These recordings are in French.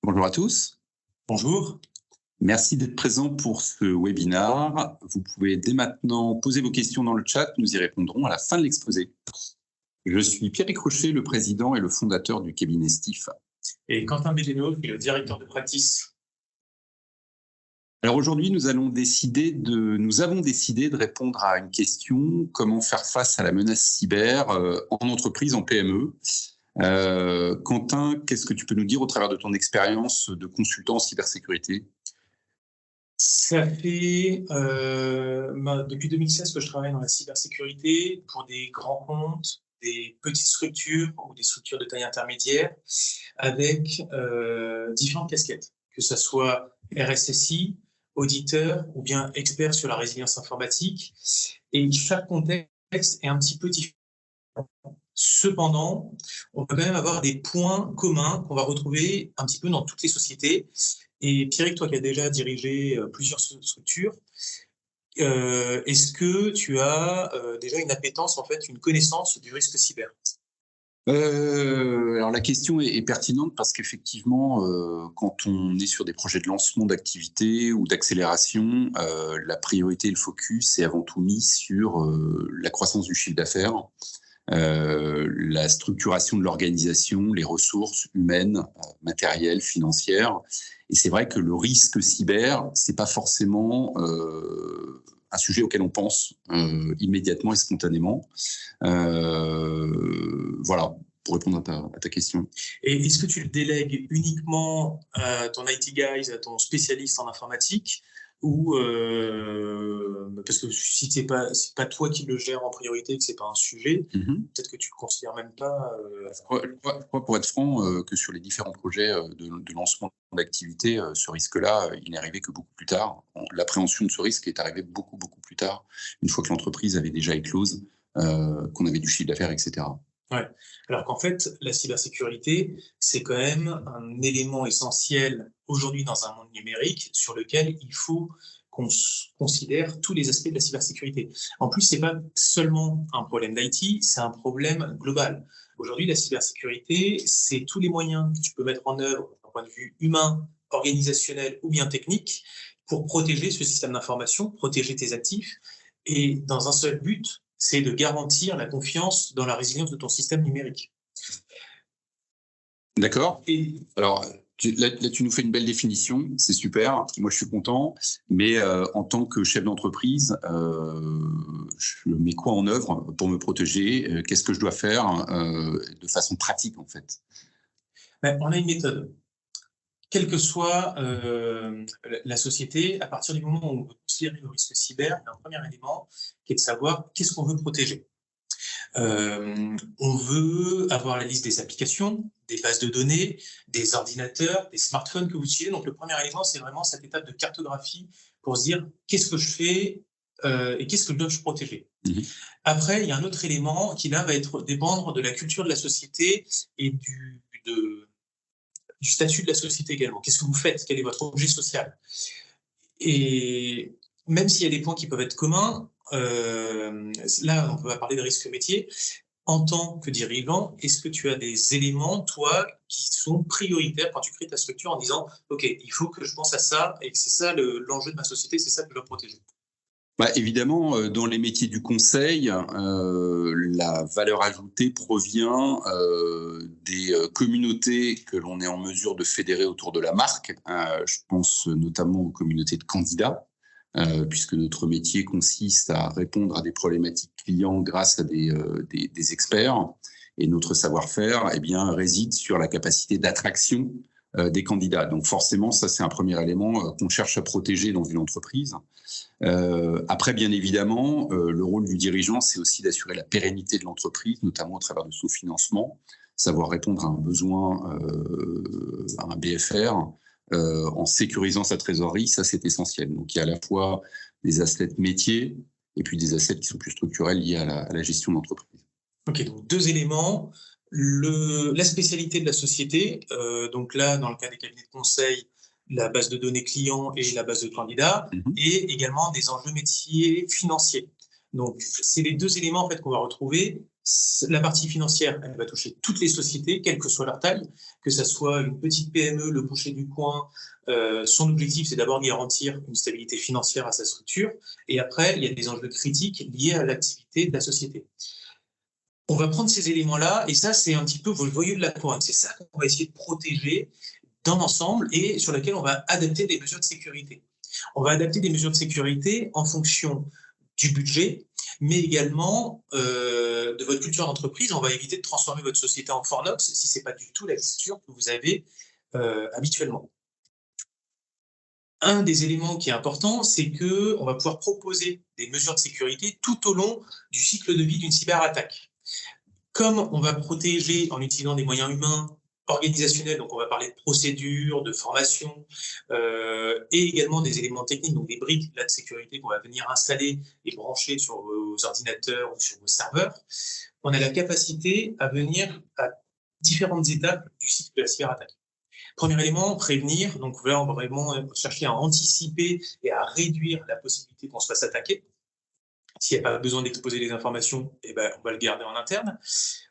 Bonjour à tous. Bonjour. Merci d'être présent pour ce webinaire. Vous pouvez dès maintenant poser vos questions dans le chat. Nous y répondrons à la fin de l'exposé. Je suis Pierre Crochet, le président et le fondateur du cabinet STIF. Et Quentin Bédéno, qui est le directeur de practice. Alors aujourd'hui, nous avons décidé de répondre à une question: comment faire face à la menace cyber en entreprise, en PME. Quentin, qu'est-ce que tu peux nous dire au travers de ton expérience de consultant en cybersécurité? Ça fait depuis 2016 que je travaille dans la cybersécurité pour des grands comptes, des petites structures ou des structures de taille intermédiaire avec différentes casquettes, que ce soit RSSI, auditeur ou bien expert sur la résilience informatique. Et chaque contexte est un petit peu différent. Cependant, on peut quand même avoir des points communs qu'on va retrouver un petit peu dans toutes les sociétés. Et Pierrick, toi qui as déjà dirigé plusieurs structures, est-ce que tu as déjà une appétence, en fait, une connaissance du risque cyber? Alors la question est pertinente parce qu'effectivement, quand on est sur des projets de lancement d'activité ou d'accélération, la priorité et le focus est avant tout mis sur la croissance du chiffre d'affaires, la structuration de l'organisation, les ressources humaines, matérielles, financières. Et c'est vrai que le risque cyber, c'est pas forcément un sujet auquel on pense immédiatement et spontanément. Voilà, pour répondre à ta question. Et est-ce que tu le délègues uniquement à ton IT guys, à ton spécialiste en informatique, ou parce que si c'est pas toi qui le gères en priorité, que c'est pas un sujet, peut-être que tu le considères même pas. Je crois, pour être franc, que sur les différents projets de lancement d'activité, ce risque-là, il n'est arrivé que beaucoup plus tard. L'appréhension de ce risque est arrivée beaucoup plus tard, une fois que l'entreprise avait déjà éclose, qu'on avait du chiffre d'affaires, etc. Ouais. Alors qu'en fait, la cybersécurité, c'est quand même un élément essentiel aujourd'hui dans un monde numérique sur lequel il faut qu'on considère tous les aspects de la cybersécurité. En plus, c'est pas seulement un problème d'IT, c'est un problème global. Aujourd'hui, la cybersécurité, c'est tous les moyens que tu peux mettre en œuvre d'un point de vue humain, organisationnel ou bien technique pour protéger ce système d'information, protéger tes actifs, et dans un seul but, c'est de garantir la confiance dans la résilience de ton système numérique. D'accord. Alors, là, tu nous fais une belle définition, c'est super, moi je suis content, mais en tant que chef d'entreprise, je mets quoi en œuvre pour me protéger? Qu'est-ce que je dois faire de façon pratique, en fait? On a une méthode. Quelle que soit la société, à partir du moment où on veut considérer le risque cyber, il y a un premier élément qui est de savoir qu'est-ce qu'on veut protéger. On veut avoir la liste des applications, des bases de données, des ordinateurs, des smartphones que vous utilisez. Donc le premier élément, c'est vraiment cette étape de cartographie pour se dire qu'est-ce que je fais et qu'est-ce que dois-je protéger. Après, il y a un autre élément qui là va dépendre de la culture de la société et du statut de la société également. Qu'est-ce que vous faites? Quel est votre objet social? Et même s'il y a des points qui peuvent être communs, là, on va parler de risques métiers. En tant que dirigeant, est-ce que tu as des éléments, toi, qui sont prioritaires quand tu crées ta structure en disant « Ok, il faut que je pense à ça et que c'est ça l'enjeu de ma société, c'est ça que je dois protéger ». Évidemment, dans les métiers du conseil, la valeur ajoutée provient des communautés que l'on est en mesure de fédérer autour de la marque. Je pense notamment aux communautés de candidats, puisque notre métier consiste à répondre à des problématiques clients grâce à des experts. Et notre savoir-faire, réside sur la capacité d'attraction des candidats. Donc forcément, ça c'est un premier élément qu'on cherche à protéger dans une entreprise. Après, bien évidemment, le rôle du dirigeant, c'est aussi d'assurer la pérennité de l'entreprise, notamment au travers de son financement, savoir répondre à un besoin, à un BFR, en sécurisant sa trésorerie, ça c'est essentiel. Donc il y a à la fois des assets métiers et puis des assets qui sont plus structurels liés à la gestion d'entreprise. Ok, donc deux éléments. La spécialité de la société, donc là, dans le cas des cabinets de conseil, la base de données clients et la base de candidats, et également des enjeux métiers financiers. Donc, c'est les deux éléments en fait qu'on va retrouver. La partie financière, elle va toucher toutes les sociétés, quelle que soit leur taille, que ça soit une petite PME, le boucher du coin. Son objectif, c'est d'abord garantir une stabilité financière à sa structure. Et après, il y a des enjeux critiques liés à l'activité de la société. On va prendre ces éléments-là, et ça, c'est un petit peu le voyou de la couronne. C'est ça qu'on va essayer de protéger dans l'ensemble et sur lequel on va adapter des mesures de sécurité. On va adapter des mesures de sécurité en fonction du budget, mais également de votre culture d'entreprise. On va éviter de transformer votre société en Fornox si ce n'est pas du tout la culture que vous avez habituellement. Un des éléments qui est important, c'est qu'on va pouvoir proposer des mesures de sécurité tout au long du cycle de vie d'une cyberattaque. Comme on va protéger en utilisant des moyens humains, organisationnels, donc on va parler de procédures, de formation, et également des éléments techniques, donc des briques là, de sécurité qu'on va venir installer et brancher sur vos ordinateurs ou sur vos serveurs, on a la capacité à venir à différentes étapes du cycle de la cyberattaque. Premier élément, prévenir. Donc là, on va vraiment chercher à anticiper et à réduire la possibilité qu'on se fasse attaquer. S'il n'y a pas besoin d'exposer les informations, eh ben, on va le garder en interne.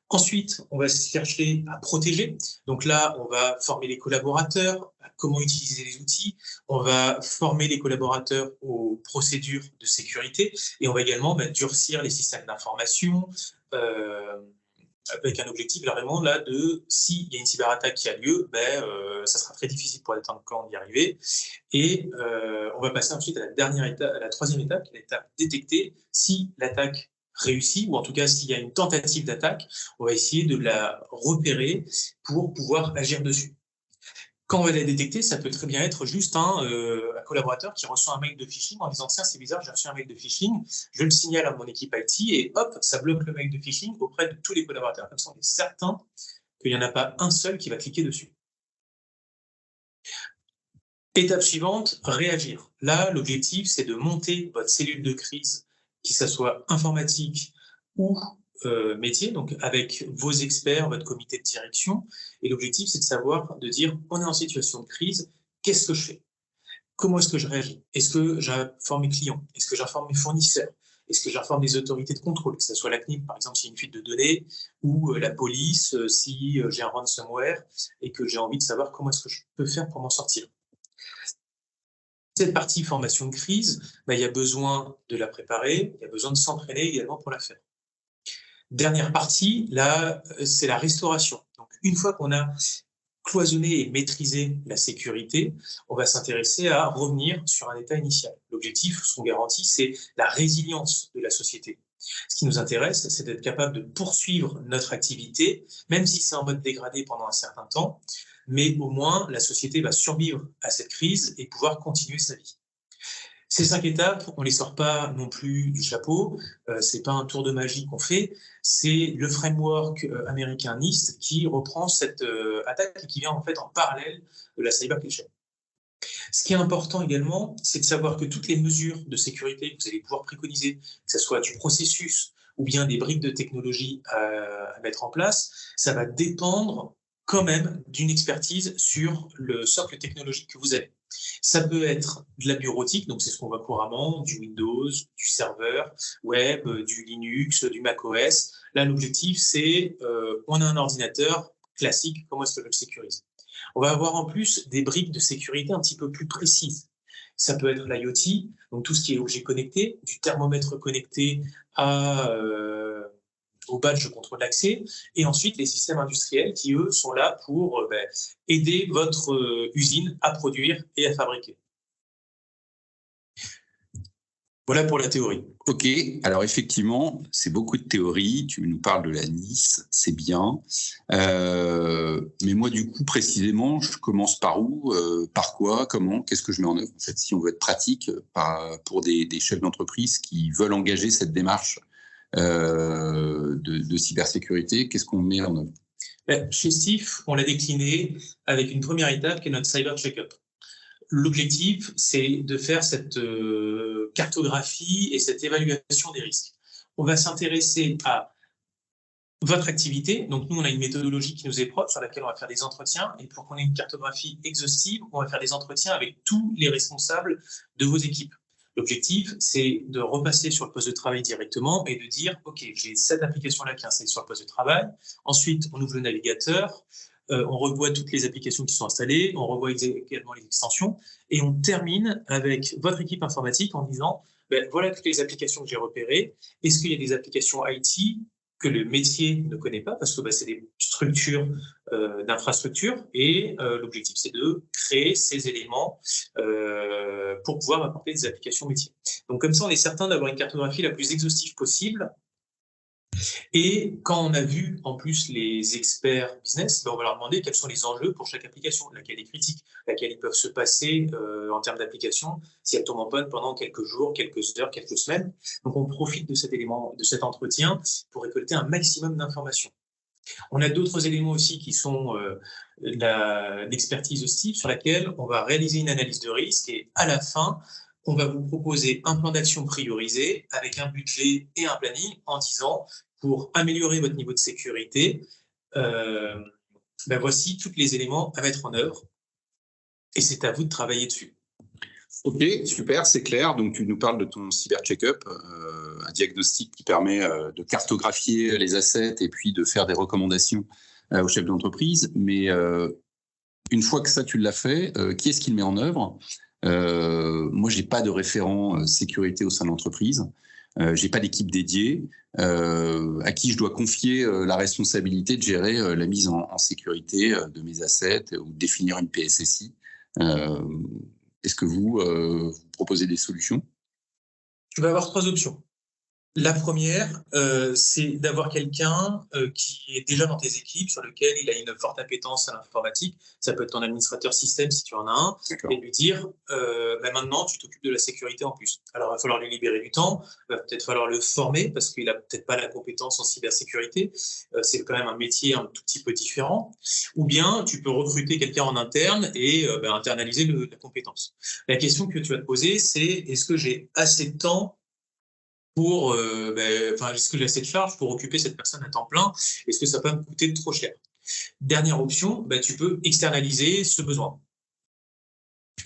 Ensuite, on va chercher à protéger. Donc là, on va former les collaborateurs à comment utiliser les outils. On va former les collaborateurs aux procédures de sécurité. Et on va également durcir les systèmes d'information avec un objectif vraiment là de s'il y a une cyberattaque qui a lieu, ça sera très difficile pour les camps d'y arriver. Et on va passer ensuite à la dernière étape, à la troisième étape, qui est l'étape détecter. Si l'attaque réussit, ou en tout cas s'il y a une tentative d'attaque, on va essayer de la repérer pour pouvoir agir dessus. Quand on va la détecter, ça peut très bien être juste un collaborateur qui reçoit un mail de phishing en disant « Tiens, c'est bizarre, j'ai reçu un mail de phishing, je le signale à mon équipe IT et hop, ça bloque le mail de phishing auprès de tous les collaborateurs. » Comme ça, on est certain qu'il n'y en a pas un seul qui va cliquer dessus. Étape suivante, réagir. Là, l'objectif, c'est de monter votre cellule de crise, que ce soit informatique ou métier, donc avec vos experts, votre comité de direction. Et l'objectif, c'est de savoir, de dire, on est en situation de crise, qu'est-ce que je fais? Comment est-ce que je réagis? Est-ce que j'informe mes clients? Est-ce que j'informe mes fournisseurs? Est-ce que j'informe les autorités de contrôle, que ce soit la CNIL, par exemple, s'il y a une fuite de données, ou la police, si j'ai un ransomware et que j'ai envie de savoir comment est-ce que je peux faire pour m'en sortir? Cette partie formation de crise, il y a besoin de la préparer, il y a besoin de s'entraîner également pour la faire. Dernière partie, là, c'est la restauration. Donc, une fois qu'on a cloisonné et maîtrisé la sécurité, on va s'intéresser à revenir sur un état initial. L'objectif, ce qu'on garantit, c'est la résilience de la société. Ce qui nous intéresse, c'est d'être capable de poursuivre notre activité, même si c'est en mode dégradé pendant un certain temps, mais au moins la société va survivre à cette crise et pouvoir continuer sa vie. Ces 5 étapes, on ne les sort pas non plus du chapeau, ce n'est pas un tour de magie qu'on fait, c'est le framework américain NIST qui reprend cette attaque et qui vient en fait en parallèle de la cyber culture. Ce qui est important également, c'est de savoir que toutes les mesures de sécurité que vous allez pouvoir préconiser, que ce soit du processus ou bien des briques de technologie à mettre en place, ça va dépendre quand même d'une expertise sur le socle technologique que vous avez. Ça peut être de la bureautique, donc c'est ce qu'on voit couramment, du Windows, du serveur web, du Linux, du macOS. Là, l'objectif, c'est on a un ordinateur classique, comment est-ce que je le sécurise? On va avoir en plus des briques de sécurité un petit peu plus précises. Ça peut être l'IoT, donc tout ce qui est objet connecté, du thermomètre connecté au badge de contrôle d'accès, et ensuite les systèmes industriels qui, eux, sont là pour aider votre usine à produire et à fabriquer. Voilà pour la théorie. Ok, alors effectivement, c'est beaucoup de théorie. Tu nous parles de la Nice, c'est bien. Mais moi, du coup, précisément, je commence par où, par quoi, comment, qu'est-ce que je mets en œuvre? En fait, si on veut être pratique pour des chefs d'entreprise qui veulent engager cette démarche de cybersécurité, qu'est-ce qu'on met en œuvre? Chez SIF, on l'a décliné avec une première étape qui est notre Cyber Checkup. L'objectif, c'est de faire cette cartographie et cette évaluation des risques. On va s'intéresser à votre activité. Donc, nous, on a une méthodologie qui nous est propre sur laquelle on va faire des entretiens. Et pour qu'on ait une cartographie exhaustive, on va faire des entretiens avec tous les responsables de vos équipes. L'objectif, c'est de repasser sur le poste de travail directement et de dire, OK, j'ai cette application-là qui est installée sur le poste de travail. Ensuite, on ouvre le navigateur, on revoit toutes les applications qui sont installées, on revoit également les extensions et on termine avec votre équipe informatique en disant, voilà toutes les applications que j'ai repérées. Est-ce qu'il y a des applications IT que le métier ne connaît pas parce que c'est des structures d'infrastructure et l'objectif c'est de créer ces éléments pour pouvoir apporter des applications métiers. Donc comme ça on est certain d'avoir une cartographie la plus exhaustive possible. Et quand on a vu en plus les experts business, on va leur demander quels sont les enjeux pour chaque application, laquelle est critique, laquelle ils peuvent se passer en termes d'application, si elle tombe en panne pendant quelques jours, quelques heures, quelques semaines. Donc on profite de cet élément, de cet entretien pour récolter un maximum d'informations. On a d'autres éléments aussi qui sont l'expertise de Steve sur laquelle on va réaliser une analyse de risque et à la fin, on va vous proposer un plan d'action priorisé avec un budget et un planning en disant pour améliorer votre niveau de sécurité, voici tous les éléments à mettre en œuvre et c'est à vous de travailler dessus. Ok, super, c'est clair. Donc, tu nous parles de ton cyber check-up, un diagnostic qui permet de cartographier les assets et puis de faire des recommandations aux chefs d'entreprise. Mais une fois que ça, tu l'as fait, qui est-ce qui le met en œuvre ? Moi, j'ai pas de référent sécurité au sein de l'entreprise. J'ai pas d'équipe dédiée à qui je dois confier la responsabilité de gérer la mise en sécurité de mes assets ou de définir une PSSI. Est-ce que vous proposez des solutions ? Tu vas avoir 3 options. La première, c'est d'avoir quelqu'un qui est déjà dans tes équipes, sur lequel il a une forte appétence à l'informatique. Ça peut être ton administrateur système si tu en as un. D'accord. Et lui dire, maintenant, tu t'occupes de la sécurité en plus. Alors, il va falloir lui libérer du temps, il va peut-être falloir le former parce qu'il n'a peut-être pas la compétence en cybersécurité. C'est quand même un métier un tout petit peu différent. Ou bien, tu peux recruter quelqu'un en interne et internaliser la compétence. La question que tu vas te poser, c'est est-ce que j'ai assez de temps pour, est-ce que j'ai assez de charge pour occuper cette personne à temps plein ? Est-ce que ça peut me coûter trop cher ? Dernière option, tu peux externaliser ce besoin.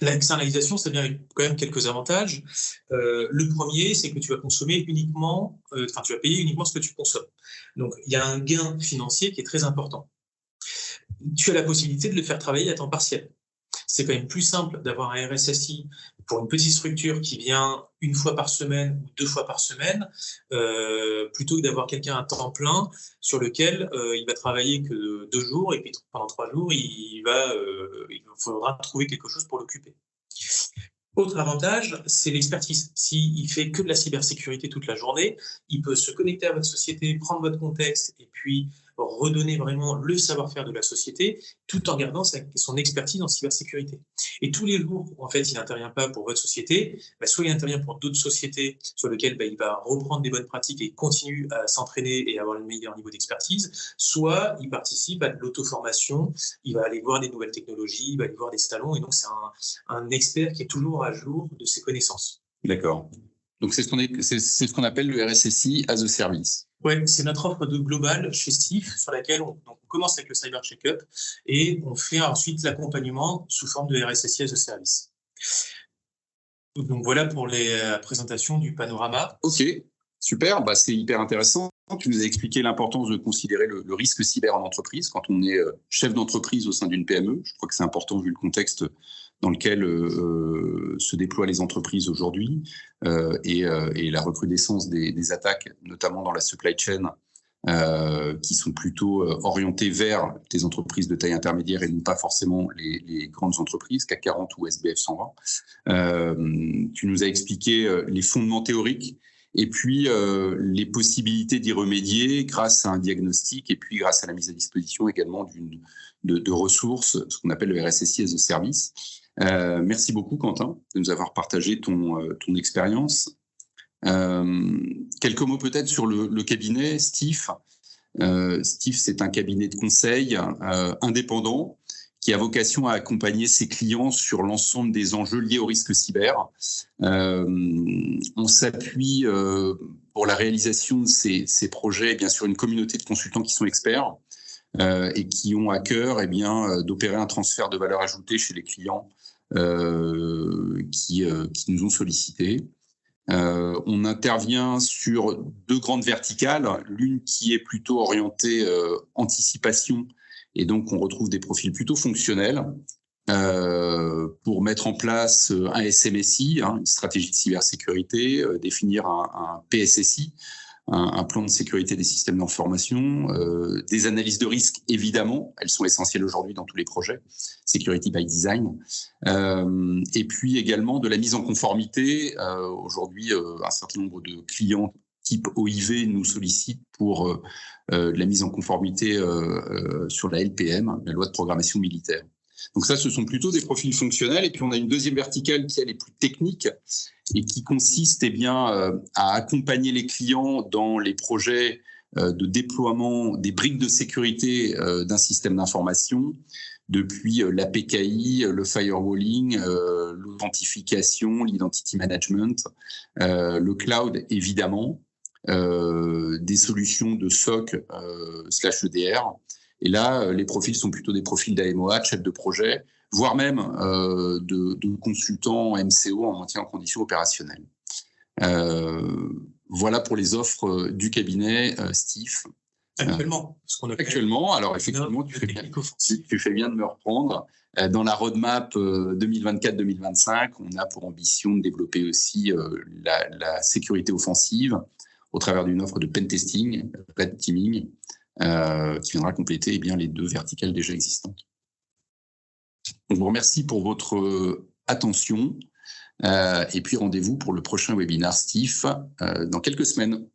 L'externalisation, ça vient avec quand même quelques avantages. Le premier, c'est que tu vas consommer uniquement, tu vas payer uniquement ce que tu consommes. Donc, il y a un gain financier qui est très important. Tu as la possibilité de le faire travailler à temps partiel. C'est quand même plus simple d'avoir un RSSI pour une petite structure qui vient 1 fois par semaine ou 2 fois par semaine, plutôt que d'avoir quelqu'un à temps plein sur lequel il va travailler que 2 jours et puis pendant 3 jours, il faudra trouver quelque chose pour l'occuper. Autre avantage, c'est l'expertise. S'il fait que de la cybersécurité toute la journée, il peut se connecter à votre société, prendre votre contexte et puis redonner vraiment le savoir-faire de la société tout en gardant son expertise en cybersécurité. Et tous les jours, en fait, il n'intervient pas pour votre société, soit il intervient pour d'autres sociétés sur lesquelles il va reprendre des bonnes pratiques et continue à s'entraîner et avoir le meilleur niveau d'expertise, soit il participe à de l'auto-formation, il va aller voir des nouvelles technologies, il va aller voir des salons, et donc c'est un expert qui est toujours à jour de ses connaissances. D'accord. Donc c'est ce qu'on appelle le RSSI as a service. Oui, c'est notre offre de global chez Steve sur laquelle on commence avec le Cyber Check-up et on fait ensuite l'accompagnement sous forme de RSSI as a service. Donc voilà pour la présentation du panorama. Ok, super, c'est hyper intéressant. Tu nous as expliqué l'importance de considérer le risque cyber en entreprise quand on est chef d'entreprise au sein d'une PME. Je crois que c'est important vu le contexte dans lequel se déploient les entreprises aujourd'hui et la recrudescence des attaques, notamment dans la supply chain, qui sont plutôt orientées vers des entreprises de taille intermédiaire et non pas forcément les grandes entreprises, CAC 40 ou SBF 120. Tu nous as expliqué les fondements théoriques et puis les possibilités d'y remédier grâce à un diagnostic et puis grâce à la mise à disposition également de ressources, ce qu'on appelle le RSSI as a service. Merci beaucoup, Quentin, de nous avoir partagé ton expérience. Quelques mots peut-être sur le cabinet Steve. Steve, c'est un cabinet de conseil indépendant qui a vocation à accompagner ses clients sur l'ensemble des enjeux liés au risque cyber. On s'appuie pour la réalisation de ces projets, bien sûr, une communauté de consultants qui sont experts et qui ont à cœur d'opérer un transfert de valeur ajoutée chez les clients qui nous ont sollicités. On intervient sur 2 grandes verticales, l'une qui est plutôt orientée anticipation, et donc on retrouve des profils plutôt fonctionnels pour mettre en place un SMSI, une stratégie de cybersécurité, définir un PSSI, un plan de sécurité des systèmes d'information, des analyses de risque, évidemment, elles sont essentielles aujourd'hui dans tous les projets, security by design, et puis également de la mise en conformité. Aujourd'hui, un certain nombre de clients type OIV nous sollicitent pour de la mise en conformité sur la LPM, la loi de programmation militaire. Donc ça, ce sont plutôt des profils fonctionnels. Et puis on a une deuxième verticale qui elle est plus technique et qui consiste à accompagner les clients dans les projets de déploiement des briques de sécurité d'un système d'information, depuis la PKI, le firewalling, l'authentification, l'identity management, le cloud évidemment, des solutions de SOC /EDR. Et là, les profils sont plutôt des profils d'AMOA, de chef de projet, voire même de consultants MCO en maintien en conditions opérationnelles. Voilà pour les offres du cabinet, Steve. Actuellement, actuellement, alors effectivement, tu fais bien de me reprendre. Dans la roadmap 2024-2025, on a pour ambition de développer aussi la sécurité offensive au travers d'une offre de pentesting, red teaming, qui viendra compléter les 2 verticales déjà existantes. Je vous remercie pour votre attention et puis rendez-vous pour le prochain webinaire Steve dans quelques semaines.